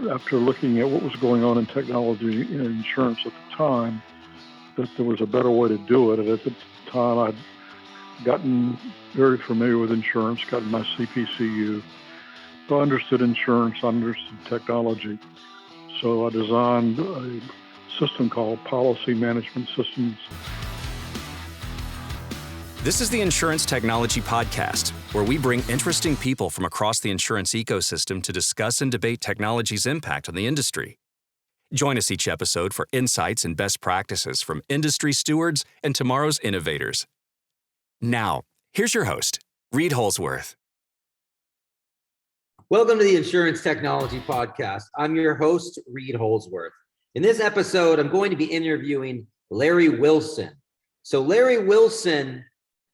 after looking at what was going on in technology and insurance at the time, that there was a better way to do it. And at the time, I'd gotten very familiar with insurance, gotten my CPCU. So I understood insurance, I understood technology. So I designed a system called Policy Management Systems. This is the Insurance Technology Podcast, where we bring interesting people from across the insurance ecosystem to discuss and debate technology's impact on the industry. Join us each episode for insights and best practices from industry stewards and tomorrow's innovators. Now, here's your host, Reid Holsworth. Welcome to the Insurance Technology Podcast. I'm your host, Reid Holsworth. In this episode, I'm going to be interviewing Larry Wilson. So Larry Wilson,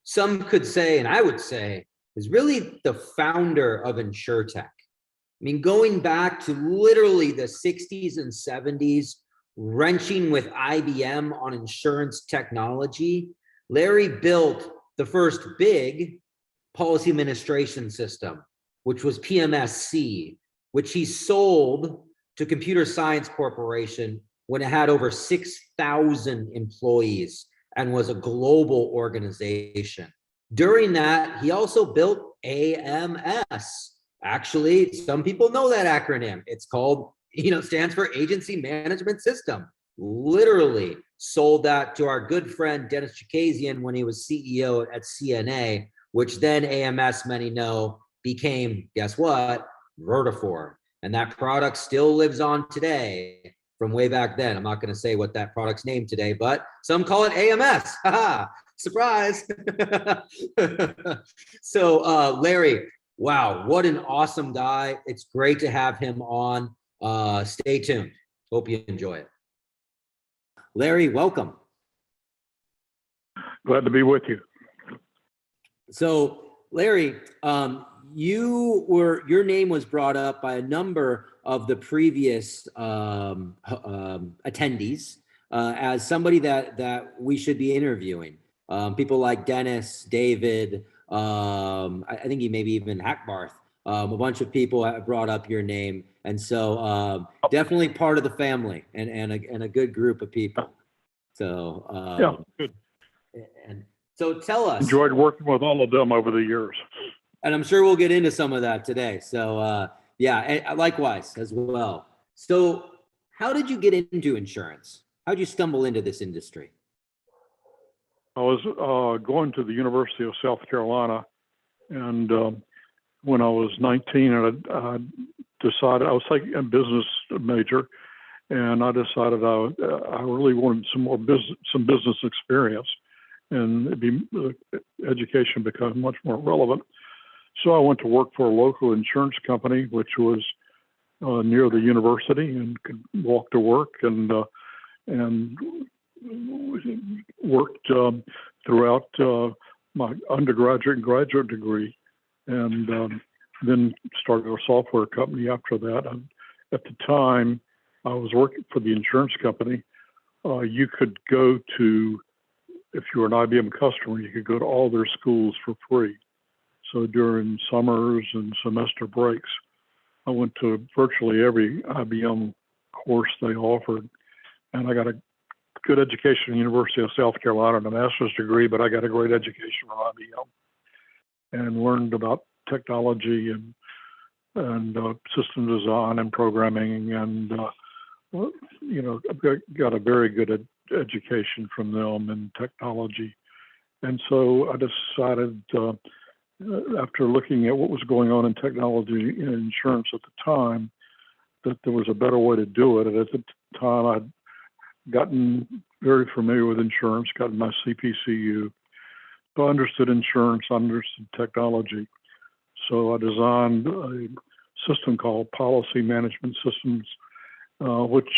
some could say, and I would say, is really the founder of Insurtech. I mean, going back to literally the 60s and 70s, wrenching with IBM on insurance technology, Larry built the first big policy administration system, which was PMSC, which he sold to Computer Science Corporation when it had over 6,000 employees and was a global organization. During that, he also built AMS. Actually, some people know that acronym. It's called, stands for Agency Management System. Literally sold that to our good friend Dennis Chikazian when he was CEO at CNA, which then AMS, many know, became, guess what? Vertafore. And that product still lives on today from way back then. I'm not going to say what that product's name today, but some call it AMS. Haha, surprise. So Larry, wow, what an awesome guy. It's great to have him on. Stay tuned. Hope you enjoy it. Larry, welcome. Glad to be with you. So Larry, your name was brought up by a number of the previous attendees as somebody that we should be interviewing. People like Dennis, David, I think he maybe even Hackbarth. A bunch of people have brought up your name, and so definitely part of the family and a good group of people. So yeah, good. And so tell us. Enjoyed working with all of them over the years. And I'm sure we'll get into some of that today. So yeah, likewise as well. So how did you get into insurance? How did you stumble into this industry? I was going to the University of South Carolina, and when I was 19, I decided I was taking a business major, and I decided I really wanted some business experience, and education became much more relevant. So I went to work for a local insurance company, which was near the university, and could walk to work, and worked throughout my undergraduate and graduate degree, and then started a software company after that. And at the time, I was working for the insurance company. You could go to, if you were an IBM customer, you could go to all their schools for free. So during summers and semester breaks, I went to virtually every IBM course they offered, and I got a good education at the University of South Carolina and a master's degree, but I got a great education from IBM and learned about technology and system design and programming, and I've got a very good education from them in technology. And so I decided, after looking at what was going on in technology and insurance at the time, that there was a better way to do it. And at the time, I'd gotten very familiar with insurance, gotten my CPCU. So I understood insurance, I understood technology. So I designed a system called Policy Management Systems, which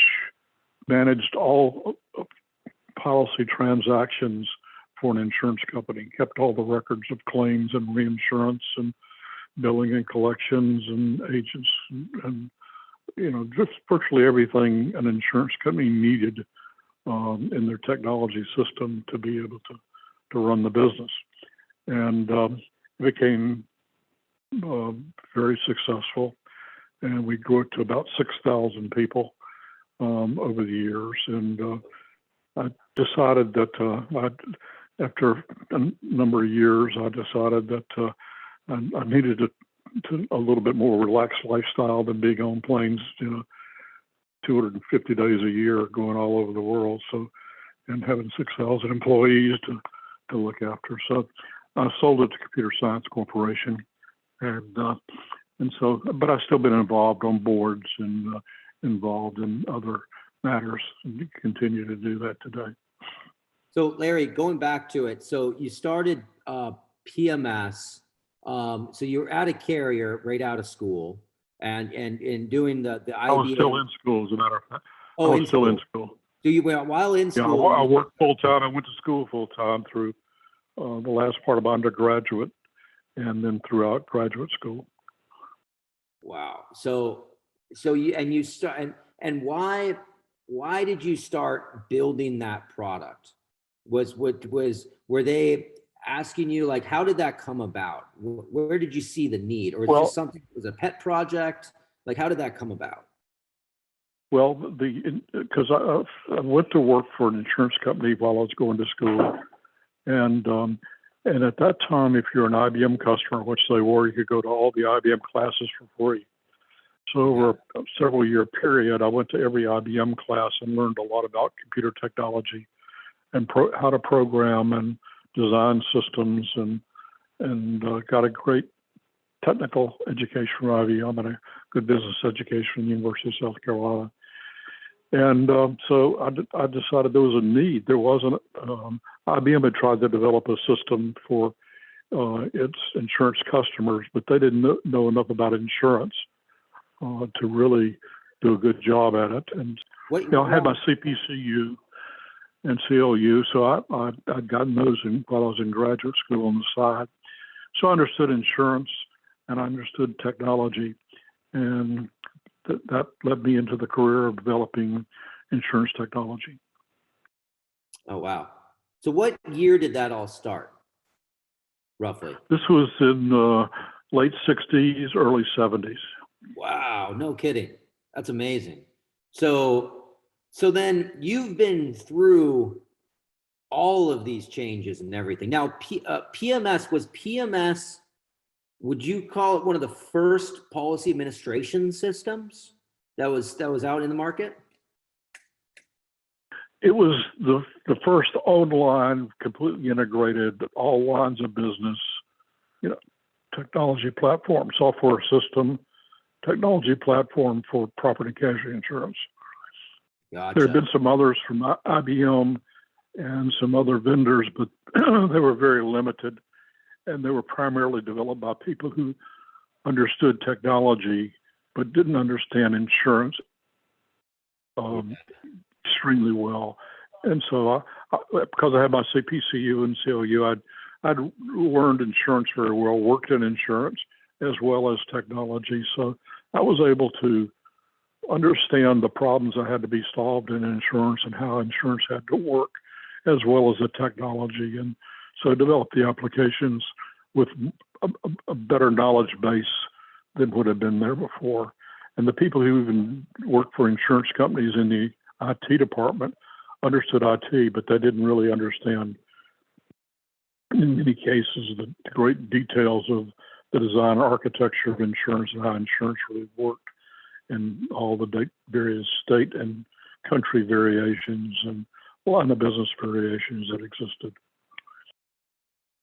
managed all policy transactions for an insurance company, kept all the records of claims and reinsurance and billing and collections and agents and just virtually everything an insurance company needed in their technology system to be able to run the business. And it became very successful. and we grew it to about 6,000 people over the years. And I decided that after a number of years, I decided that I needed to a little bit more relaxed lifestyle than being on planes, 250 days a year going all over the world. So, and having 6,000 employees to look after. So I sold it to Computer Science Corporation. And so, but I've still been involved on boards and involved in other matters, and continue to do that today. So Larry, going back to it, so you started PMS. So you were at a carrier right out of school, and doing the IBM. I was still in school, as a matter of fact. Oh, I was still in school. So you were while in school. Yeah, I worked full time. I went to school full time through the last part of undergraduate, and then throughout graduate school. Wow. So you start, and why did you start building that product? Were they asking you, like, how did that come about? Where did you see the need, or was it just something, was it a pet project? Like, how did that come about? Well, because I went to work for an insurance company while I was going to school, and at that time, if you're an IBM customer, which they were, you could go to all the IBM classes for free. So over a several year period, I went to every IBM class and learned a lot about computer technology and how to program and design systems, and got a great technical education from IBM and a good business education from the University of South Carolina. And so I decided there was a need. There wasn't. IBM had tried to develop a system for its insurance customers, but they didn't know enough about insurance to really do a good job at it. And I had my CPCU and CLU, so I'd gotten those while I was in graduate school on the side. So I understood insurance and I understood technology, and that led me into the career of developing insurance technology. Oh, wow. So what year did that all start, roughly? This was in late 60s, early 70s. Wow, no kidding. That's amazing. So then you've been through all of these changes and everything. Now, PMS, would you call it one of the first policy administration systems that was out in the market? It was the first online, completely integrated, all lines of business, technology platform, software system, technology platform for property and casualty insurance. Gotcha. There had been some others from IBM and some other vendors, but they were very limited, and they were primarily developed by people who understood technology but didn't understand insurance extremely well. And so, because I had my CPCU and CLU, I'd learned insurance very well, worked in insurance as well as technology. So I was able to understand the problems that had to be solved in insurance and how insurance had to work, as well as the technology. And so I developed the applications with a better knowledge base than would have been there before. And the people who even worked for insurance companies in the IT department understood IT, but they didn't really understand, in many cases, the great details of the design architecture of insurance and how insurance really worked, and all the various state and country variations and line of business variations that existed.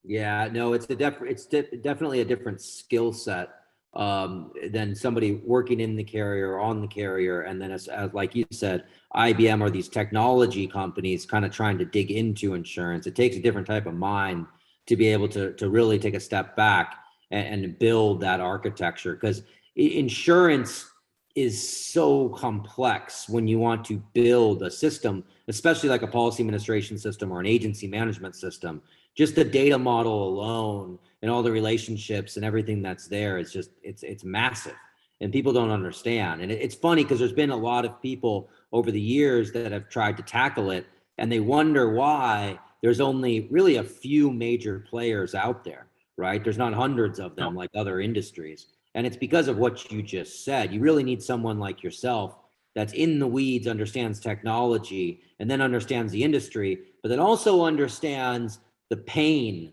Yeah, no, it's definitely a different skill set than somebody working in the carrier or on the carrier. And then as like you said, IBM or these technology companies kind of trying to dig into insurance. It takes a different type of mind to be able to really take a step back and build that architecture, because insurance is so complex when you want to build a system, especially like a policy administration system or an agency management system. Just the data model alone and all the relationships and everything that's there, it's massive, and people don't understand. And it's funny because there's been a lot of people over the years that have tried to tackle it, and they wonder why there's only really a few major players out there, right? There's not hundreds of them like other industries. And it's because of what you just said. You really need someone like yourself that's in the weeds, understands technology, and then understands the industry, but then also understands the pain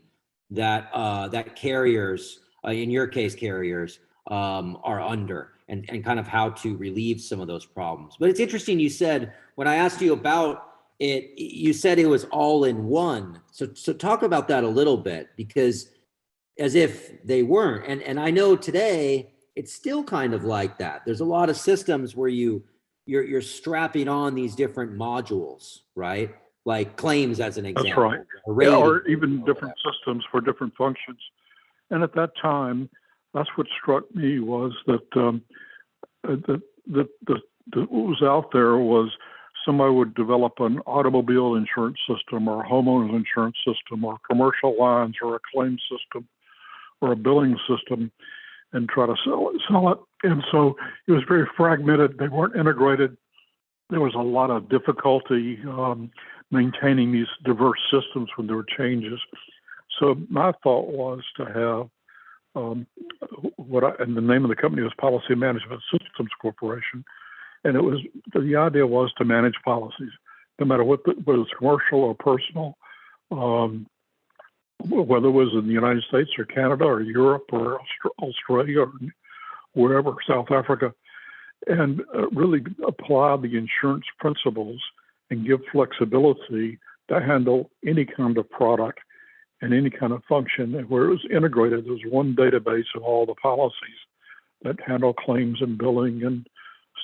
that that carriers, in your case, carriers, are under, and kind of how to relieve some of those problems. But it's interesting, you said, when I asked you about it, you said it was all in one. So talk about that a little bit, because as if they weren't. And I know today it's still kind of like that. There's a lot of systems where you're strapping on these different modules, right? Like claims as an example. That's right. Or even different systems for different functions. And at that time, that's what struck me was that what was out there was somebody would develop an automobile insurance system or a homeowners insurance system or commercial lines or a claim system or a billing system and try to sell it. And so it was very fragmented. They weren't integrated. There was a lot of difficulty maintaining these diverse systems when there were changes. So my thought was to have and the name of the company was Policy Management Systems Corporation. And the idea was to manage policies, no matter whether it was commercial or personal, whether it was in the United States or Canada or Europe or Australia or wherever, South Africa, and really apply the insurance principles and give flexibility to handle any kind of product and any kind of function. And where it was integrated, there was one database of all the policies that handle claims and billing and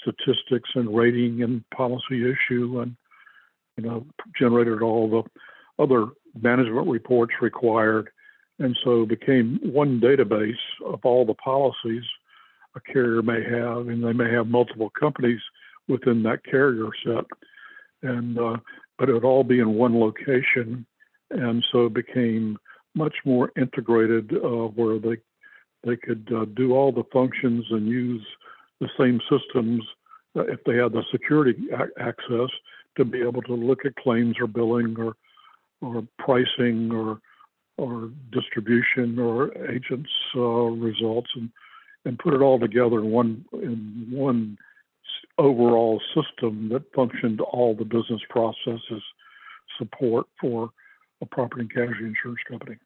statistics and rating and policy issue, and generated all the other management reports required. And so it became one database of all the policies a carrier may have, and they may have multiple companies within that carrier set. And but it would all be in one location, and so it became much more integrated, where they could do all the functions and use the same systems if they had the security access to be able to look at claims or billing or pricing or distribution or agents results and put it all together in one overall system that functioned all the business processes support for a property and casualty insurance company.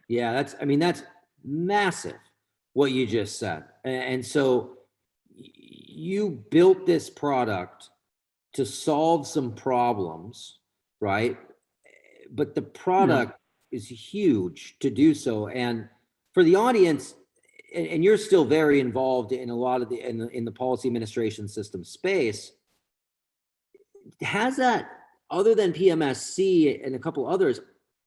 Yeah, that's massive what you just said. And so you built this product to solve some problems, right? But the product is huge to do so. And for the audience, and you're still very involved in a lot of in the policy administration system space, has that, other than PMSC and a couple others,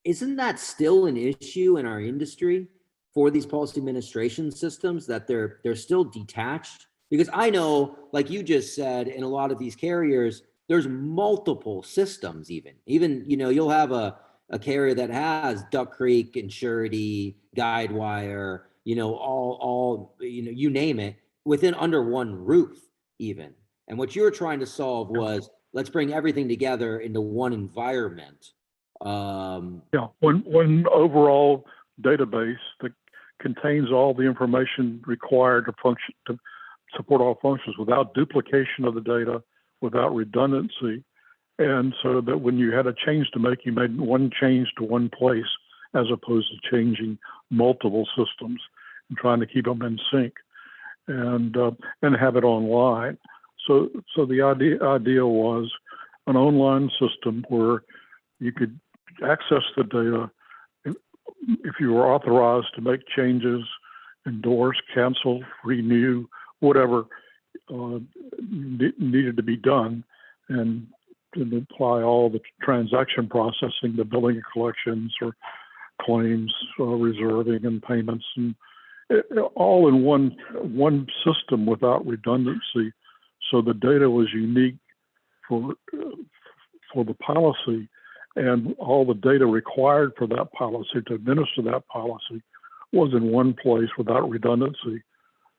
isn't that still an issue in our industry for these policy administration systems, that they're still detached? Because I know, like you just said, in a lot of these carriers, there's multiple systems. Even you'll have a carrier that has Duck Creek, Insurtech, Guidewire, all you name it, within under one roof even. And what you were trying to solve was, let's bring everything together into one environment. One overall database that contains all the information required to support all functions without duplication of the data, without redundancy. And so that when you had a change to make, you made one change to one place, as opposed to changing multiple systems and trying to keep them in sync and have it online. So the idea was an online system where you could access the data if you were authorized to make changes, endorse, cancel, renew, whatever needed to be done, and to apply all the transaction processing, the billing and collections or claims, reserving and payments, and all in one system without redundancy. So the data was unique for the policy, and all the data required for that policy to administer that policy was in one place without redundancy,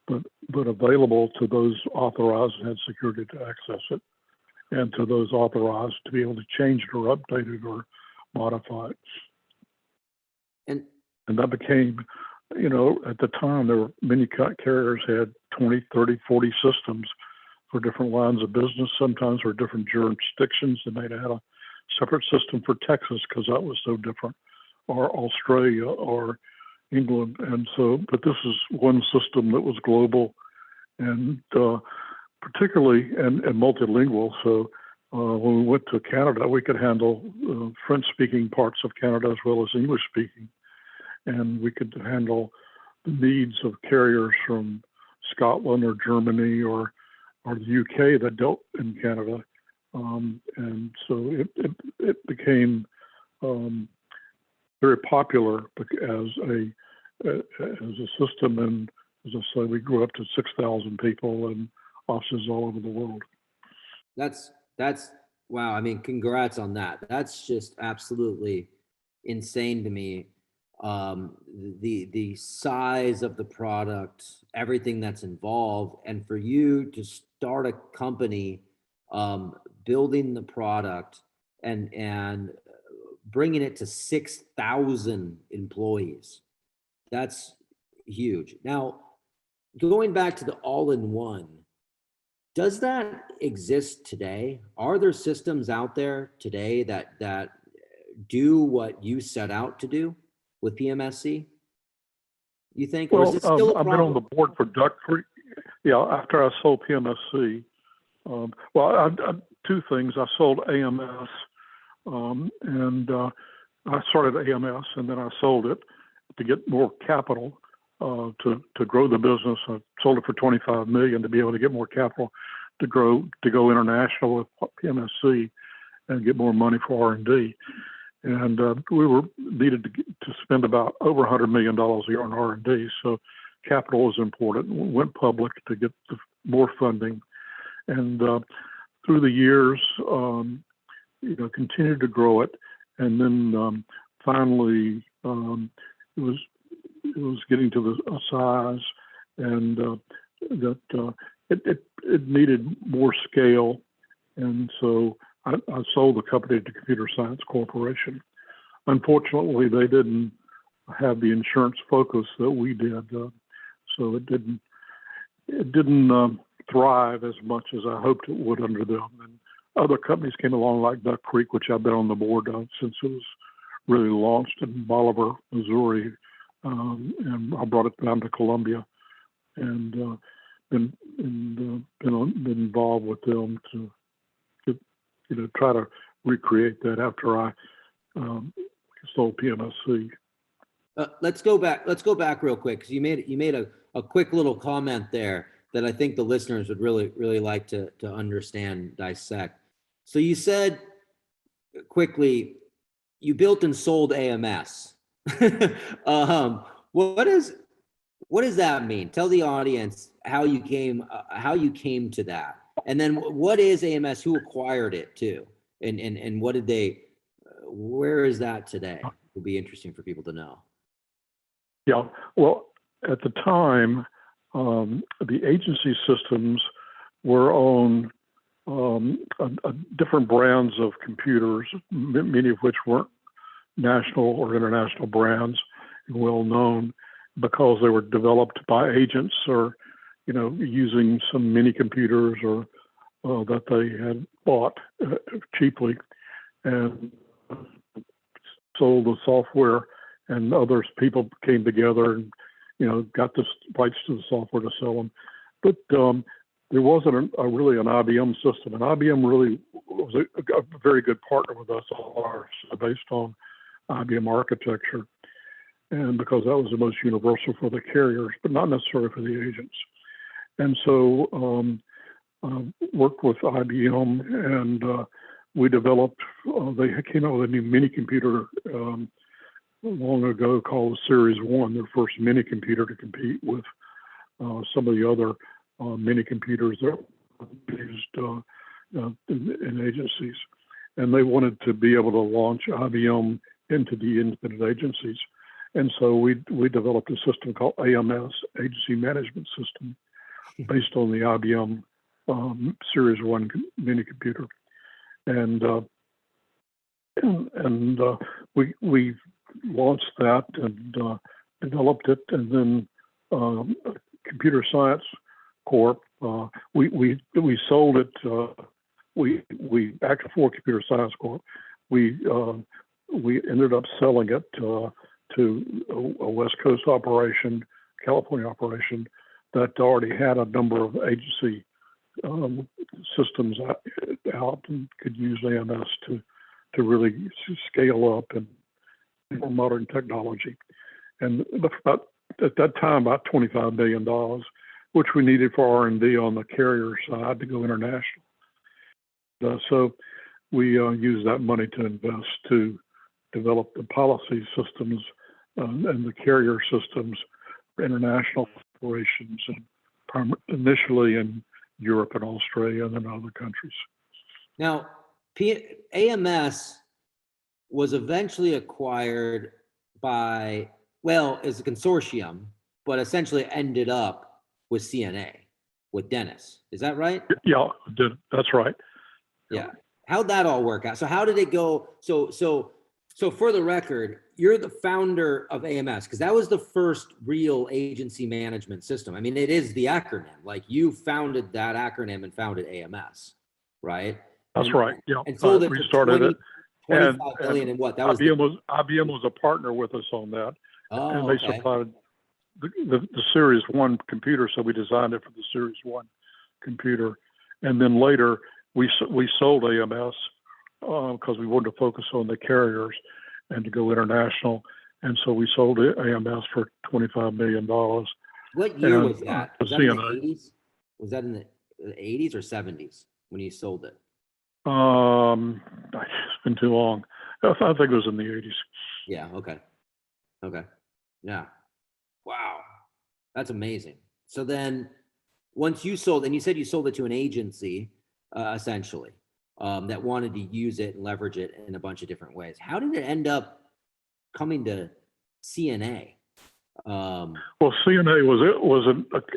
but available to those authorized and had security to access it, and to those authorized to be able to change it or update it or modify it. And that became at the time, there were many carriers had 20, 30, 40 systems for different lines of business. Sometimes for different jurisdictions. They might have had a separate system for Texas because that was so different, or Australia or England. And so, but this is one system that was global and particularly and multilingual. So when we went to Canada, we could handle French-speaking parts of Canada as well as English-speaking. And we could handle the needs of carriers from Scotland or Germany or the UK that dealt in Canada. And so it became very popular as a system. And as I say, we grew up to 6,000 people and offices all over the world. That's wow. I mean, congrats on that. That's just absolutely insane to me. The size of the product, everything that's involved, and for you to start a company, building the product and bringing it to 6,000 employees, that's huge. Now, going back to the all-in-one, does that exist today? Are there systems out there today that do what you set out to do with PMSC, you think? Or is it still a problem? I've been on the board for Duck Creek. Yeah, after I sold PMSC, two things. I sold AMS, and I started AMS, and then I sold it to get more capital to grow the business. I sold it for $25 million to be able to get more capital to go international with PMSC and get more money for R&D. And we were needed to spend about over $100 million a year on R&D. So capital was important. We went public to get more funding. And through the years, continued to grow it. And then finally, it was getting to the size and that it needed more scale. And so I sold the company to Computer Science Corporation. Unfortunately, they didn't have the insurance focus that we did, so it didn't thrive as much as I hoped it would under them. And other companies came along like Duck Creek, which I've been on the board of since it was really launched in Bolivar, Missouri, and I brought it down to Columbia, and been involved with them to try to recreate that after I sold PMSC. Let's go back real quick, because you made a quick little comment there that I think the listeners would really like to understand, dissect. So you said quickly, you built and sold AMS. What does that mean? Tell the audience how you came to that, and then what is AMS? Who acquired it too, and what did they? Where is that today? It would be interesting for people to know. Yeah, well, at the time, the agency systems were on different brands of computers, many of which weren't national or international brands, well known, because they were developed by agents or, using some mini computers or that they had bought cheaply and sold the software, and people came together and, got the rights to the software to sell them. But there wasn't really an IBM system, and IBM really was a very good partner with us based on IBM architecture, and because that was the most universal for the carriers, but not necessarily for the agents. And so worked with IBM, and we developed, they came out with a new mini computer long ago called the Series 1, their first mini computer to compete with some of the other mini computers that were used in agencies. And they wanted to be able to launch IBM into the independent agencies. And so we developed a system called AMS, Agency Management System, based on the IBM Series 1 mini computer. And we launched that, and developed it, and then Computer Science Corp. We sold it. We acted for Computer Science Corp. We ended up selling it to a West Coast operation, California operation that already had a number of agency systems out and could use AMS to really scale up and more modern technology. And at that time, about $25 million, which we needed for R&D on the carrier side to go international. So we used that money to invest to develop the policy systems and the carrier systems for international operations, and initially in Europe and Australia and then other countries. Now, AMS was eventually acquired by, well, as a consortium, but essentially ended up with CNA, with Dennis. Is that right? Yeah, that's right. Yeah. How'd that all work out? So how did it go? So for the record, you're the founder of AMS, because that was the first real agency management system. I mean, it is the acronym. Like, you founded that acronym and founded AMS, right? That's right. Yeah. And sold it we for started 20, it. 25 million and what? That was IBM was a partner with us on that. Oh, and they supplied the Series 1 computer, so we designed it for the Series 1 computer. And then later, we sold AMS because we wanted to focus on the carriers and to go international. And so we sold AMS for $25 million. What year was that? Was that in the CNA. 80s? Was that in the 80s or 70s when you sold it? It's been too long. I think it was in the 80s. Yeah. Okay. Yeah. Wow. That's amazing. So then once you sold, and you said you sold it to an agency, essentially, that wanted to use it and leverage it in a bunch of different ways. How did it end up coming to CNA? Well, CNA was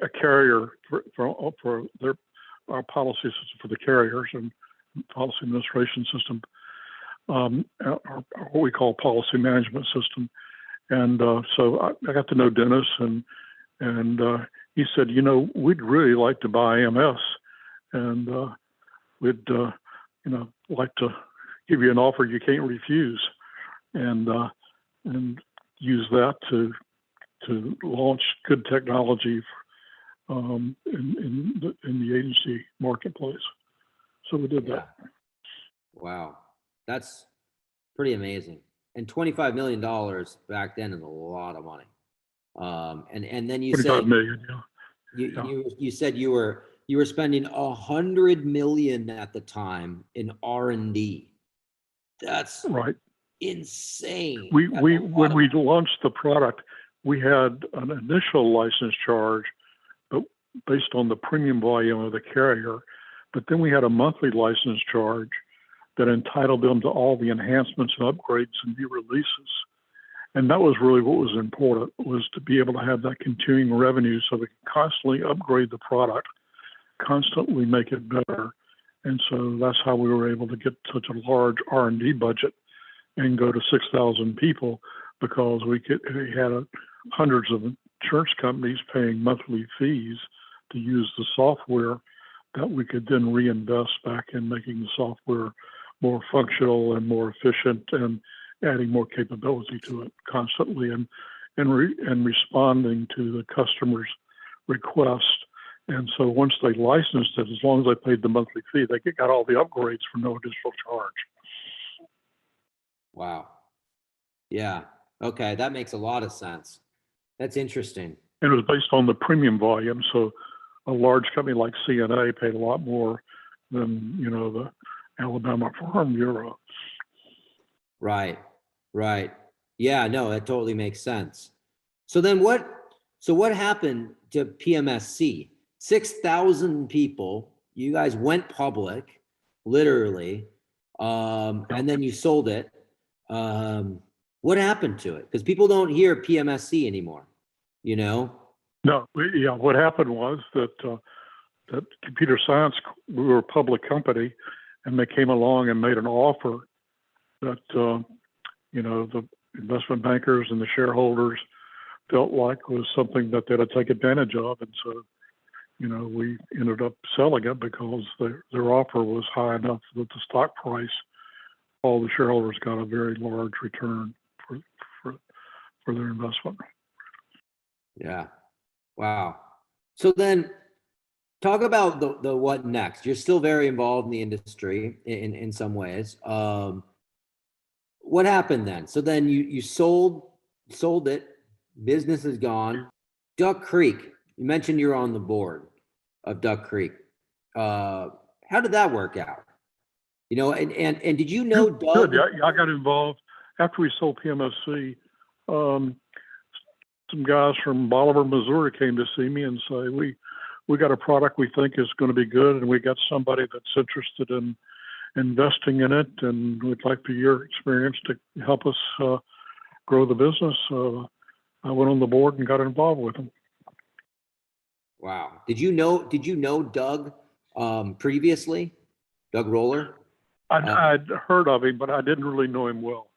a carrier for our policy system for the carriers and policy administration system, or what we call policy management system. And so I got to know Dennis, and he said, we'd really like to buy AMS, and we'd like to give you an offer you can't refuse, and use that to launch good technology in the agency marketplace. So we did that. Wow, that's pretty amazing. And $25 million back then is a lot of money. And then you said million, you said you were spending $100 million at the time in R&D. That's right. Insane. When we launched the product, we had an initial license charge, but based on the premium volume of the carrier. But then we had a monthly license charge that entitled them to all the enhancements and upgrades and new releases. And that was really what was important, was to be able to have that continuing revenue so we could constantly upgrade the product, constantly make it better. And so that's how we were able to get such a large R&D budget and go to 6,000 people, because we had hundreds of insurance companies paying monthly fees to use the software that we could then reinvest back in making the software more functional and more efficient and adding more capability to it constantly and responding to the customer's request. And so once they licensed it, as long as they paid the monthly fee, they got all the upgrades for no additional charge. Wow. Yeah. Okay. That makes a lot of sense. That's interesting. And it was based on the premium volume. So a large company like CNA paid a lot more than, the Alabama Farm Bureau. Right. Yeah, no, that totally makes sense. So then what happened to PMSC? 6,000 people, you guys went public, literally, and then you sold it. What happened to it? Because people don't hear PMSC anymore, No, what happened was that Computer Science, we were a public company, and they came along and made an offer that, the investment bankers and the shareholders felt like was something that they'd take advantage of. And so, we ended up selling it because their offer was high enough that the stock price, all the shareholders got a very large return for their investment. Yeah. Wow. So then talk about the what next. You're still very involved in the industry in some ways. What happened then? So then you sold it. Business is gone. Duck Creek. You mentioned you're on the board of Duck Creek. How did that work out? And did you know Doug? Good. Yeah, I got involved after we sold PMSC. Some guys from Bolivar, Missouri came to see me and say, we got a product we think is going to be good, and we got somebody that's interested in investing in it, and we'd like for your experience to help us grow the business. I went on the board and got involved with them. Wow. Did you know Doug previously? Doug Roller? I'd heard of him, but I didn't really know him well.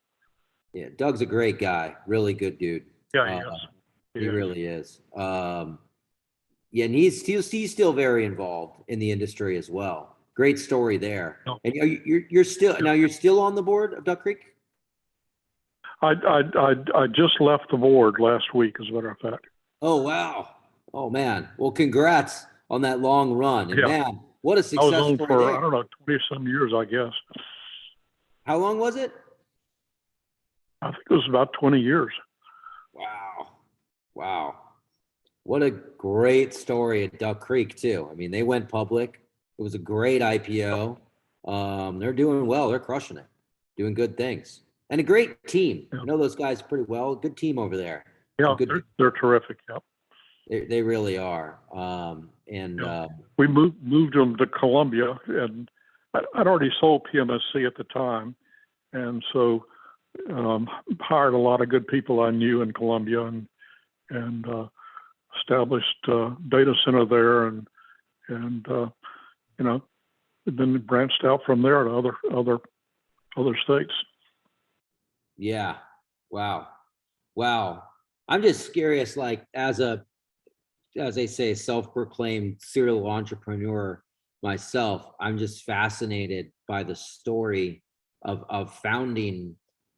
Yeah, Doug's a great guy. Really good dude. Yeah, he is. He really is. Yeah, and he's still very involved in the industry as well. Great story there. No. And you're still on the board of Duck Creek? I just left the board last week, as a matter of fact. Oh wow! Oh man! Well, congrats on that long run. And man, what a success! I was on for, I don't know, 20-some years, I guess. How long was it? I think it was about 20 years. Wow. What a great story at Duck Creek, too. I mean, they went public. It was a great IPO. They're doing well. They're crushing it, doing good things. And a great team. Yeah. I know those guys pretty well. Good team over there. Yeah, they're terrific. Yep. They really are. We moved them to Columbia, and I'd already sold PMSC at the time. And so hired a lot of good people I knew in Columbia and established a data center there, and then branched out from there to other states. Yeah. Wow. I'm just curious, like as they say, self-proclaimed serial entrepreneur myself, I'm just fascinated by the story of founding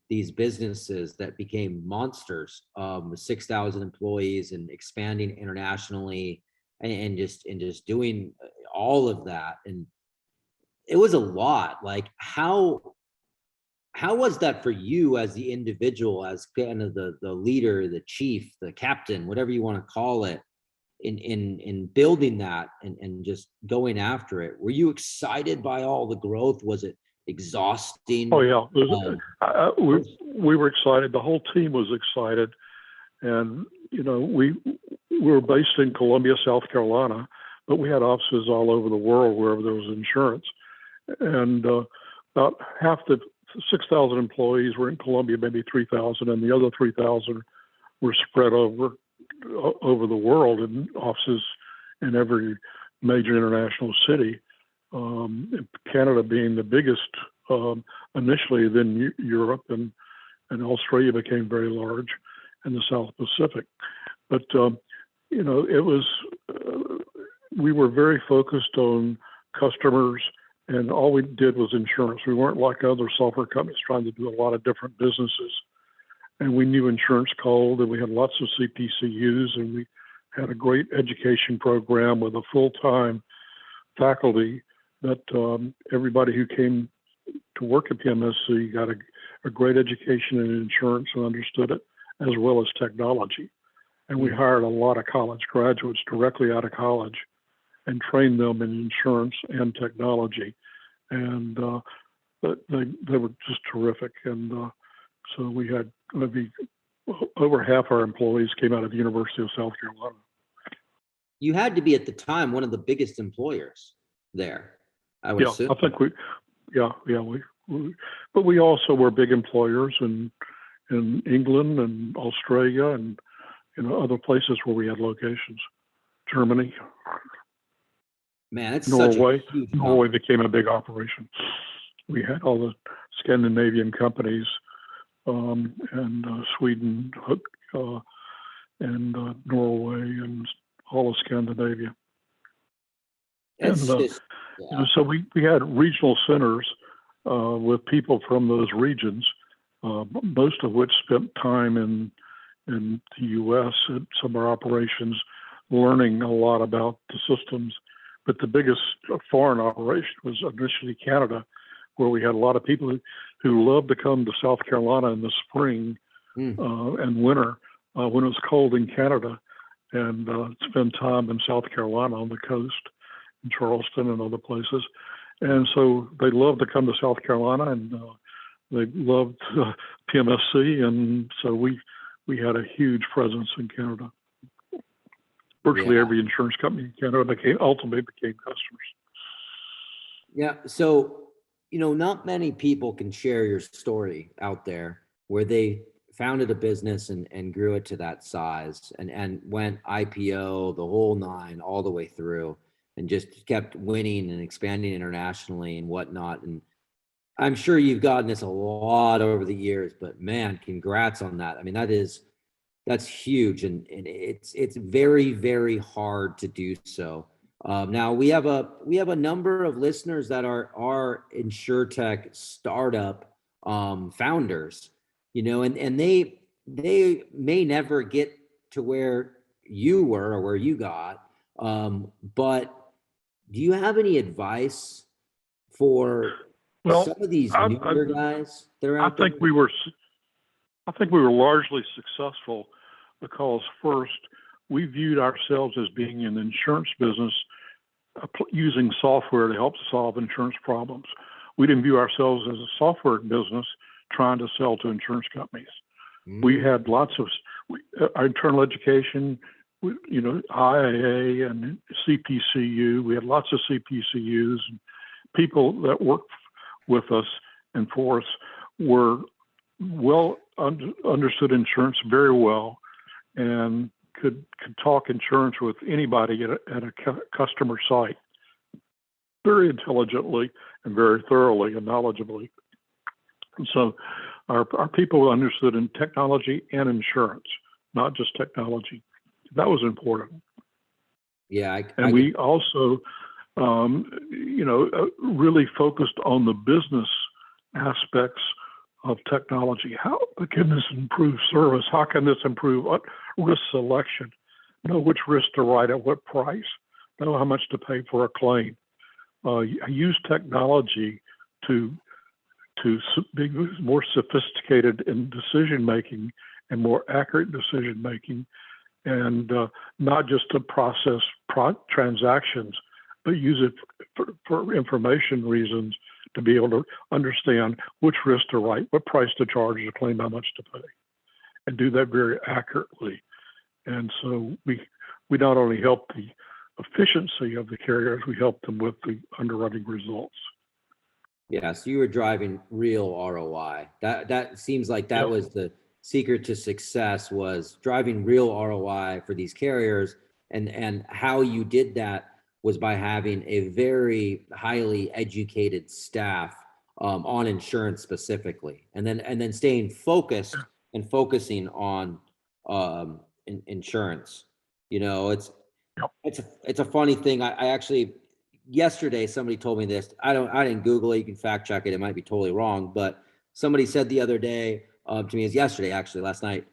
these businesses that became monsters, with 6,000 employees and expanding internationally and just doing all of that. And it was a lot. Like how was that for you as the individual, as kind of the leader, the chief, the captain, whatever you want to call it, in building that and just going after it? Were you excited by all the growth? Was it exhausting? Oh yeah, we were excited. The whole team was excited, and we were based in Columbia, South Carolina, but we had offices all over the world wherever there was insurance. And about half the 6,000 employees were in Columbia, maybe 3,000, and the other 3,000 were spread over the world in offices in every major international city. Canada being the biggest initially, then Europe and Australia became very large, and the South Pacific. But it was we were very focused on customers, and all we did was insurance. We weren't like other software companies trying to do a lot of different businesses. And we knew insurance cold, and we had lots of CPCUs, and we had a great education program with a full-time faculty that everybody who came to work at PMSC got a great education in insurance and understood it, as well as technology. And we hired a lot of college graduates directly out of college and trained them in insurance and technology. And they were just terrific. And so we had maybe over half our employees came out of the University of South Carolina. You had to be at the time one of the biggest employers there, I would assume. I think but we also were big employers in England and Australia and other places where we had locations. Germany. Man, it's Norway. Such a huge Norway became a big operation. We had all the Scandinavian companies and Sweden, and Norway and all of Scandinavia. It's And just, you know, so we had regional centers with people from those regions, most of which spent time in the U.S. at some of our operations, learning a lot about the systems. But the biggest foreign operation was initially Canada, where we had a lot of people who loved to come to South Carolina in the spring and winter when it was cold in Canada, and spend time in South Carolina on the coast, in Charleston and other places. And so they loved to come to South Carolina, and they loved PMSC, and so we had a huge presence in Canada. Virtually every insurance company in Canada ultimately became customers. Yeah. So, you know, not many people can share your story out there where they founded a business and grew it to that size and went IPO, the whole nine, all the way through, and just kept winning and expanding internationally and whatnot. And I'm sure you've gotten this a lot over the years, but man, congrats on that. I mean, that's huge, and it's very, very hard to do so. Now we have a number of listeners that are Insurtech startup founders, you know, and they may never get to where you were or where you got, but do you have any advice for some of these newer guys that are out there? I think we were largely successful because first, we viewed ourselves as being in the insurance business, using software to help solve insurance problems. We didn't view ourselves as a software business trying to sell to insurance companies. We had lots of our internal education, you know, IAA and CPCU. We had lots of CPCUs, and people that worked with us and for us were understood insurance very well and could talk insurance with anybody at a customer site very intelligently and very thoroughly and knowledgeably. And so our people understood in technology and insurance, not just technology. That was important. Yeah. We also, you know, really focused on the business aspects of technology. How can this improve service? How can this improve risk selection? Know which risk to write at what price. Know how much to pay for a claim. Use technology to be more sophisticated in decision making and more accurate decision making, and not just to process transactions, but use it for information reasons, to be able to understand which risk to write, what price to charge to claim, how much to pay, and do that very accurately. And so we not only help the efficiency of the carriers, we help them with the underwriting results. Yeah, so you were driving real ROI. That seems like that was the secret to success, was driving real ROI for these carriers, and how you did that was by having a very highly educated staff on insurance specifically, and then staying focused and focusing on insurance. You know, it's a funny thing. I actually, yesterday somebody told me this. I didn't Google it. You can fact check it. It might be totally wrong, but somebody said the other day to me, it was yesterday, actually last night,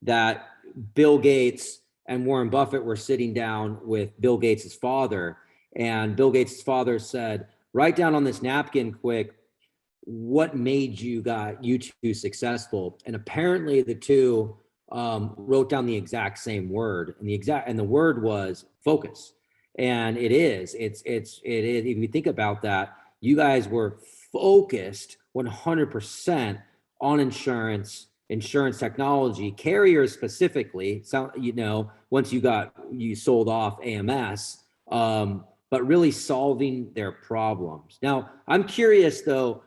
that Bill Gates and Warren Buffett were sitting down with Bill Gates' father, and Bill Gates' father said, "Write down on this napkin quick what made you two successful." And apparently the two wrote down the exact same word, and the word was focus. And it is. If you think about that, you guys were focused 100% on insurance technology, carriers specifically. So, you know, once you sold off AMS, but really solving their problems. Now, I'm curious though,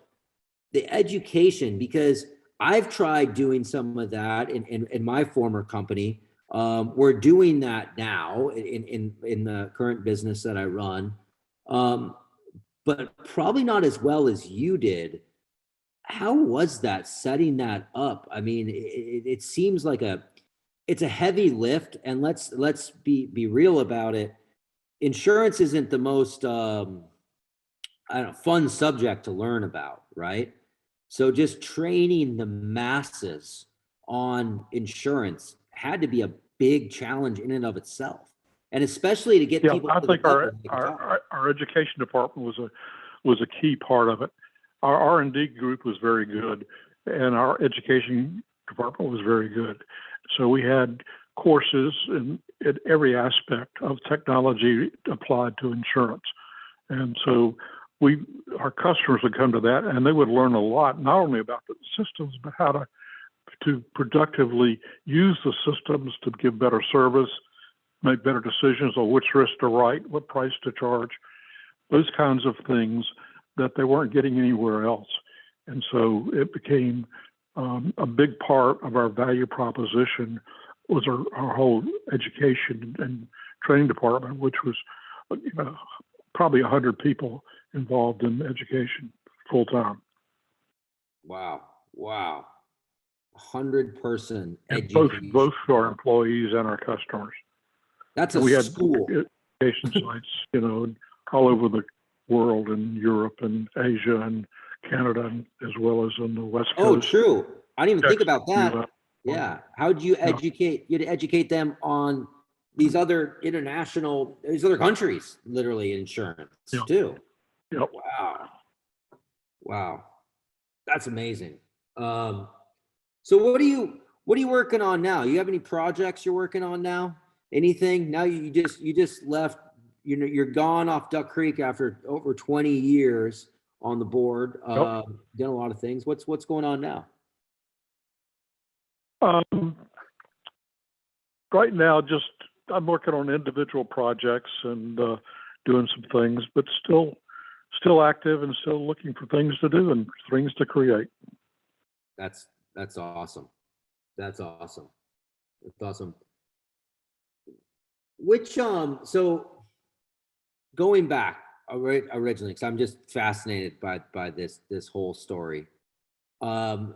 the education, because I've tried doing some of that in my former company. We're doing that now in the current business that I run, but probably not as well as you did. How was that, setting that up? I mean, it seems like it's a heavy lift, and let's be real about it. Insurance isn't the most I don't know, fun subject to learn about, right? So just training the masses on insurance had to be a big challenge in and of itself, and especially to get Yeah, people I to the think level they can talk. our education department was a key part of it. Our R&D group was very good, and our education department was very good. So we had courses in every aspect of technology applied to insurance, and so our customers would come to that, and they would learn a lot, not only about the systems, but how to productively use the systems to give better service, make better decisions on which risk to write, what price to charge, those kinds of things that they weren't getting anywhere else. And so it became a big part of our value proposition was our whole education and training department, which was probably 100 people involved in education full time. Wow. 100-person education. Both for our employees and our customers. That's we had school. Education sites, all over the world, in Europe and Asia and Canada, as well as on the West Coast. Oh, true. I didn't even think about that. US. Yeah. How do you educate? You had to educate them on these other countries, literally, insurance too. Yep. Wow. That's amazing. So what are you working on now? You have any projects you're working on now? Anything? Now you just left, you're gone off Duck Creek after over 20 years on the board. Done a lot of things. What's going on now? Right now, I'm working on individual projects and doing some things, but still active and still looking for things to do and things to create. That's awesome. That's awesome. So going back originally, because I'm just fascinated by this whole story. But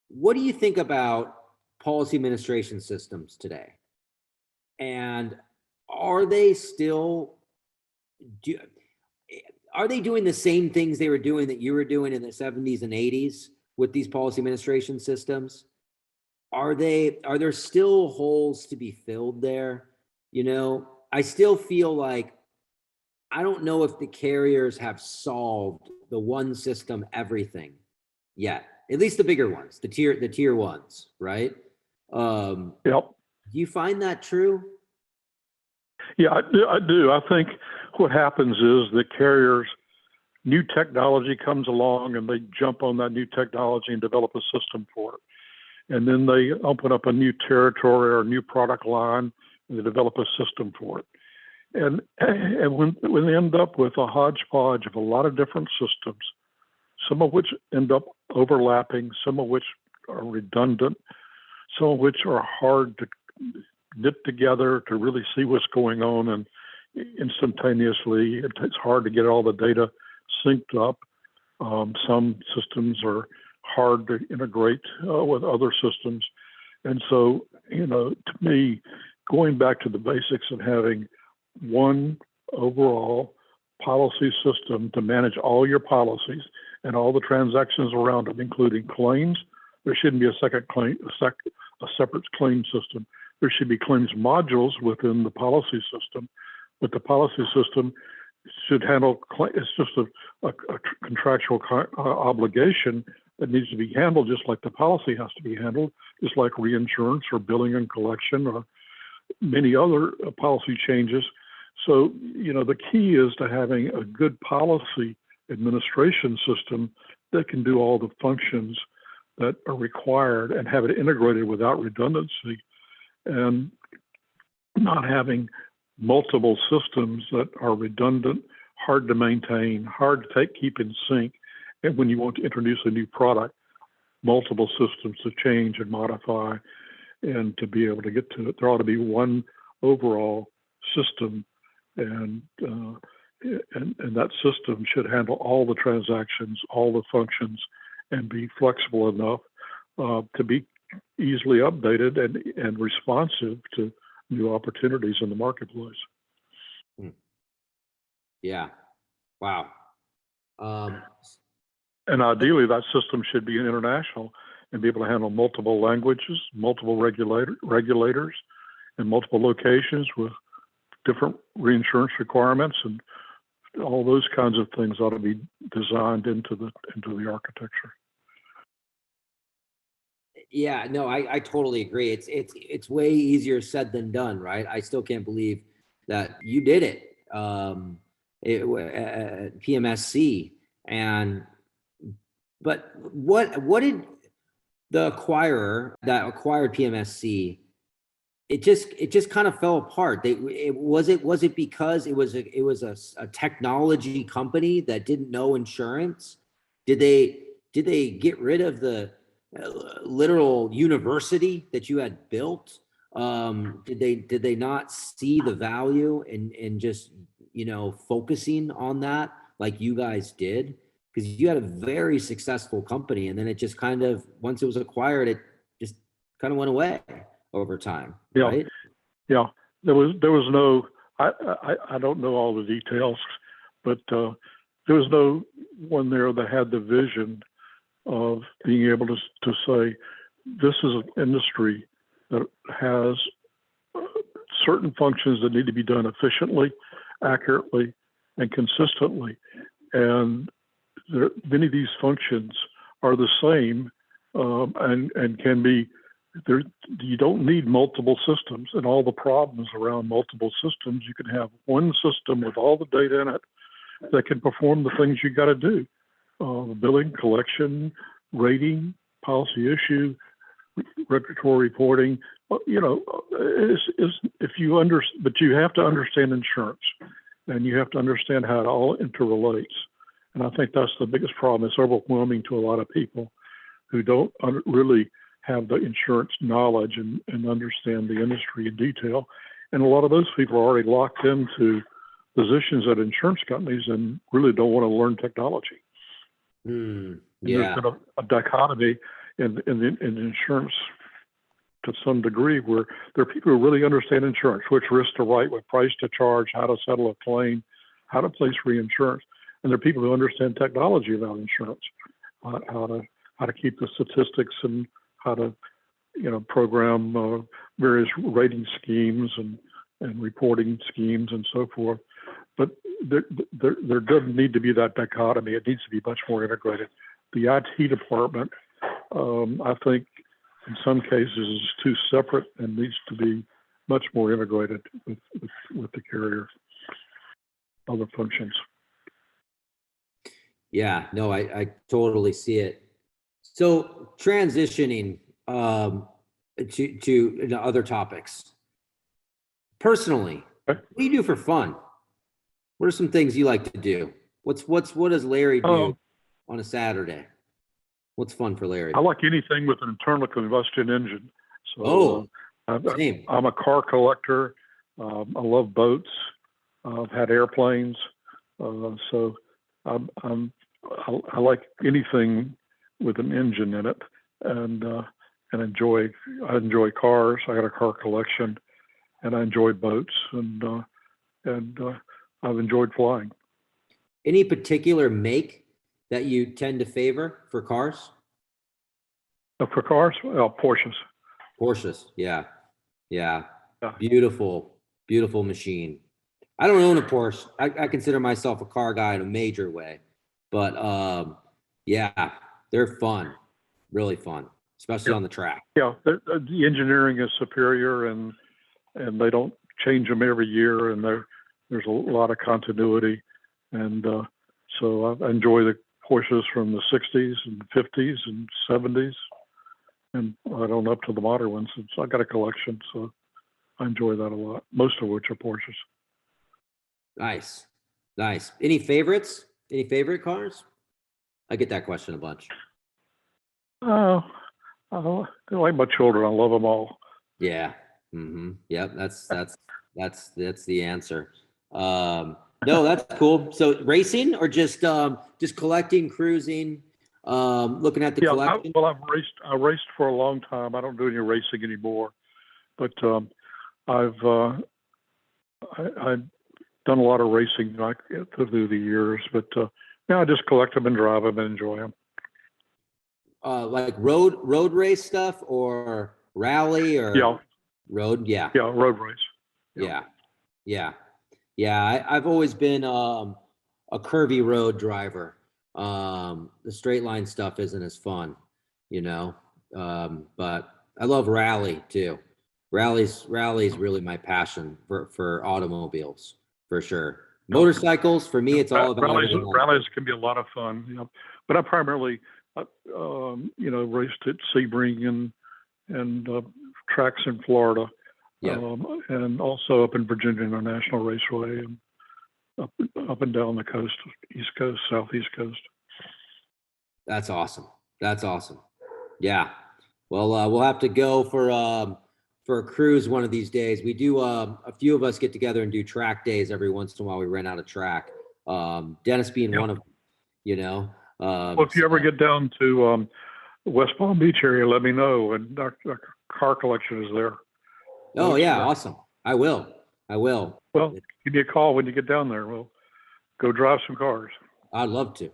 what do you think about policy administration systems today? And are they doing the same things they were doing that you were doing in the 70s and 80s with these policy administration systems? Are there still holes to be filled there? I still feel like I don't know if the carriers have solved the one system everything yet. At least the bigger ones, the tier ones, right? Yep. Do you find that true? Yeah, I do. I think what happens is the carriers, new technology comes along and they jump on that new technology and develop a system for it. And then they open up a new territory or a new product line and they develop a system for it. And when they end up with a hodgepodge of a lot of different systems, some of which end up overlapping, some of which are redundant, some of which are hard to knit together to really see what's going on and instantaneously. It's hard to get all the data synced up. Some systems are hard to integrate with other systems. And so, to me, going back to the basics of having one overall policy system to manage all your policies and all the transactions around them, including claims. There shouldn't be a separate claim system. There should be claims modules within the policy system, but the policy system should handle. It's just a contractual obligation that needs to be handled, just like the policy has to be handled, just like reinsurance or billing and collection or many other policy changes. So, the key is to having a good policy administration system that can do all the functions that are required and have it integrated without redundancy, and not having multiple systems that are redundant, hard to maintain, hard to keep in sync. And when you want to introduce a new product, multiple systems to change and modify and to be able to get to it. There ought to be one overall system, and that system should handle all the transactions, all the functions, and be flexible enough to be easily updated and responsive to new opportunities in the marketplace. Yeah. Wow. And ideally, that system should be international and be able to handle multiple languages, multiple regulators, and multiple locations with different reinsurance requirements, and all those kinds of things ought to be designed into the architecture. Yeah, no, I totally agree. It's way easier said than done, right? I still can't believe that you did it. PMSC, but what did the acquirer that acquired PMSC? It just kind of fell apart. Was it because it was a technology company that didn't know insurance? Did they get rid of the literal university that you had built? Did they not see the value in just focusing on that like you guys did? Because you had a very successful company, and then it just kind of, once it was acquired, it just kind of went away over time. Yeah. Right? Yeah. There was no, I don't know all the details, but there was no one there that had the vision of being able to say, this is an industry that has certain functions that need to be done efficiently, accurately, and consistently. And many of these functions are the same, and can be there. You don't need multiple systems and all the problems around multiple systems. You can have one system with all the data in it that can perform the things you got to do: billing, collection, rating, policy issue, regulatory reporting. But you have to understand insurance, and you have to understand how it all interrelates. And I think that's the biggest problem. It's overwhelming to a lot of people who don't really have the insurance knowledge and understand the industry in detail. And a lot of those people are already locked into positions at insurance companies and really don't want to learn technology. Yeah. There's been a dichotomy in insurance to some degree, where there are people who really understand insurance, which risk to write, what price to charge, how to settle a claim, how to place reinsurance. And there are people who understand technology about insurance, how to keep the statistics and how to, program various rating schemes and reporting schemes and so forth. But there doesn't need to be that dichotomy. It needs to be much more integrated. The IT department, I think, in some cases, is too separate and needs to be much more integrated with the carrier, other functions. Yeah, no, I totally see it. So transitioning to other topics. Personally, Okay. what do you do for fun? What are some things you like to do? What does Larry do on a Saturday? What's fun for Larry? I like anything with an internal combustion engine. So same. I'm a car collector. I love boats. I've had airplanes. So I like anything with an engine in it, and I enjoy cars. I got a car collection, and I enjoy boats, and I've enjoyed flying. Any particular make that you tend to favor for cars? For cars, Porsches. Porsches, yeah. Beautiful machine. I don't own a Porsche. I consider myself a car guy in a major way, but yeah, they're fun, really fun, especially on the track. Yeah, the engineering is superior, and they don't change them every year, and there's a lot of continuity, and so I enjoy the Porsches from the 60s and 50s and 70s, and right on up to the modern ones. So I got a collection, so I enjoy that a lot, most of which are Porsches. Nice. Any favorites? Any favorite cars? I get that question a bunch. They're like my children. I love them all. Yeah. Mm-hmm. Yep. That's the answer. No, that's cool. So racing or just collecting, cruising, looking at the collection? I raced for a long time. I don't do any racing anymore, but I've done a lot of racing through the years. But now I just collect them and drive them and enjoy them. Like road race stuff or rally or road? Yeah. Yeah, road race. Yeah. I've always been a curvy road driver. The straight line stuff isn't as fun, but I love rally too. Rally's really my passion for automobiles, for sure. Motorcycles, for me, it's all about rallies can be a lot of fun, but I primarily raced at Sebring and tracks in Florida, and also up in Virginia International Raceway, and up and down the coast, East Coast, Southeast Coast. That's awesome. Yeah. Well, we'll have to go for a cruise one of these days. We do a few of us get together and do track days every once in a while. We rent out a track. Dennis being one of them, Well, if you ever get down to West Palm Beach area, let me know. And our car collection is there. Oh, yeah. Awesome. I will. Well, give me a call when you get down there. We'll go drive some cars. I'd love to.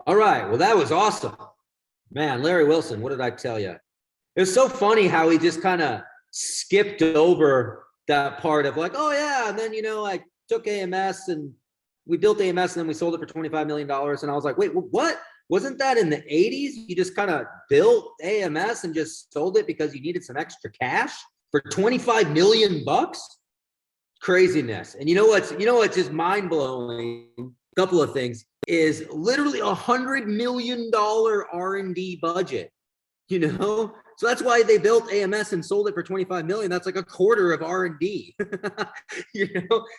All right. Well, that was awesome. Man, Larry Wilson, what did I tell you? It was so funny how he just kind of skipped over that part of like, oh, yeah. And then, I took AMS and we built AMS and then we sold it for $25 million. And I was like, wait, what? Wasn't that in the 80s? You just kind of built AMS and just sold it because you needed some extra cash for $25 million? Craziness. And you know what's just mind blowing? A couple of things is literally $100 million R&D budget, So that's why they built AMS and sold it for $25 million. That's like a quarter of R&D.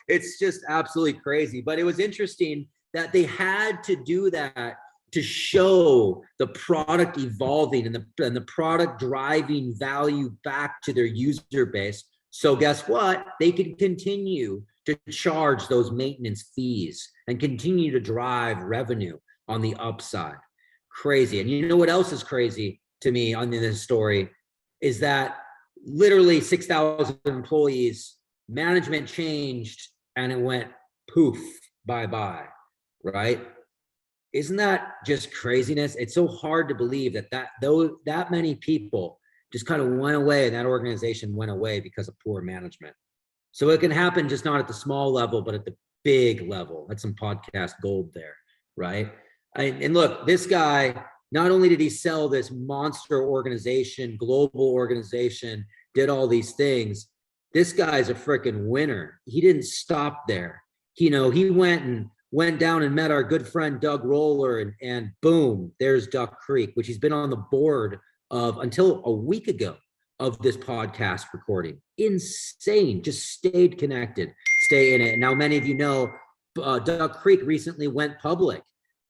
It's just absolutely crazy. But it was interesting that they had to do that to show the product evolving and the product driving value back to their user base. So guess what? They can continue to charge those maintenance fees and continue to drive revenue on the upside. Crazy. And you know what else is crazy to me on this story is that literally 6,000 employees, management changed, and it went poof, bye-bye, right? Isn't that just craziness? It's so hard to believe that many people just kind of went away and that organization went away because of poor management. So it can happen just not at the small level, but at the big level. That's some podcast gold there, right? And look, this guy, not only did he sell this monster organization, global organization, did all these things, this guy's a freaking winner. He didn't stop there. He went down and met our good friend Doug Roller, and boom, there's Duck Creek, which he's been on the board of until a week ago of this podcast recording. Insane. Just stayed connected, stay in it. Now, many of you know Duck Creek recently went public.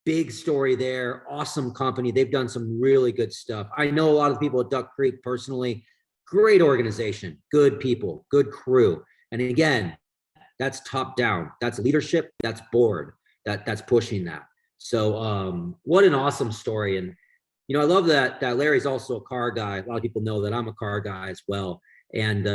Big story there. Awesome company. They've done some really good stuff. I know a lot of people at Duck Creek personally. Great organization, good people, good crew. And again, that's top down. That's leadership. That's board. That's pushing that. So what an awesome story. And I love that Larry's also a car guy. A lot of people know that I'm a car guy as well. And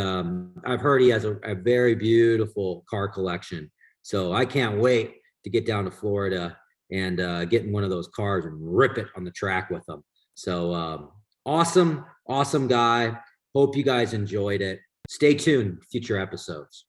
I've heard he has a very beautiful car collection. So I can't wait to get down to Florida and get in one of those cars and rip it on the track with them. So awesome guy. Hope you guys enjoyed it. Stay tuned, future episodes.